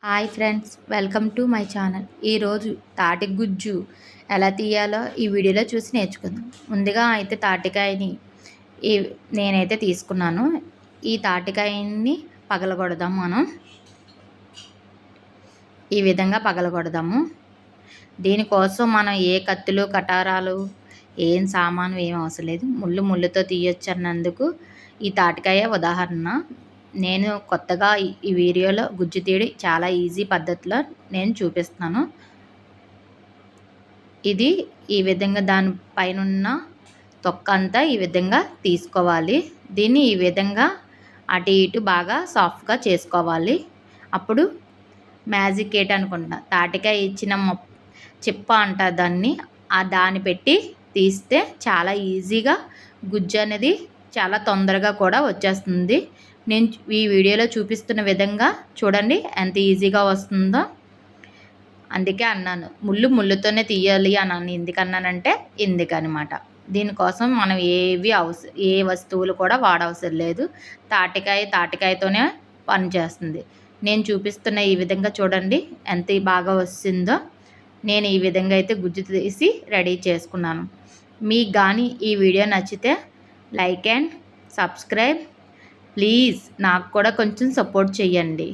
Hi friends, welcome to my channel. ఈరోజు తాటి గుజ్జు ఎలా తీయాలో ఈ వీడియోలో చూసి నేర్చుకుందాం. ముందుగా అయితే తాటికాయని ఈ నేనైతే తీసుకున్నాను. ఈ తాటికాయని పగలగొడదాం. మనం ఈ విధంగా పగలగొడదాము. దీనికోసం మనం ఏ కత్తులు కటారాలు ఏం సామాను ఏం అవసరం లేదు. ముళ్ళుతో తీయొచ్చు అన్నందుకు ఈ తాటికాయ ఉదాహరణ. నేను కొత్తగా ఈ వీడియోలో గుజ్జు తీయడం చాలా ఈజీ పద్ధతిలో నేను చూపిస్తున్నాను. ఇది ఈ విధంగా దానిపైన ఉన్న తొక్క అంతా ఈ విధంగా తీసుకోవాలి. దీన్ని ఈ విధంగా అటు ఇటు బాగా సాఫ్ట్గా చేసుకోవాలి. అప్పుడు మ్యాజిక్ ఏట్ అనుకుంటా, తాటికాయ ఇచ్చిన చిప్ప అంటారు దాన్ని. దాన్ని పెట్టి తీస్తే చాలా ఈజీగా గుజ్జు అనేది చాలా తొందరగా కూడా వచ్చేస్తుంది. నేను ఈ వీడియోలో చూపిస్తున్న విధంగా చూడండి ఎంత ఈజీగా వస్తుందో. అందుకే అన్నాను ముళ్ళుతోనే తీయాలి అన్నాను. ఎందుకన్నానంటే ఎందుకనమాట. దీనికోసం మనం ఏ వస్తువులు కూడా వాడవసరం లేదు. తాటికాయతోనే పనిచేస్తుంది. నేను చూపిస్తున్న ఈ విధంగా చూడండి ఎంత బాగా వస్తుందో. నేను ఈ విధంగా అయితే గుజ్జు తీసి రెడీ చేసుకున్నాను. మీకు కానీ ఈ వీడియో నచ్చితే లైక్ అండ్ సబ్స్క్రైబ్ ప్లీజ్. నాకు కూడా కొంచెం సపోర్ట్ చేయండి.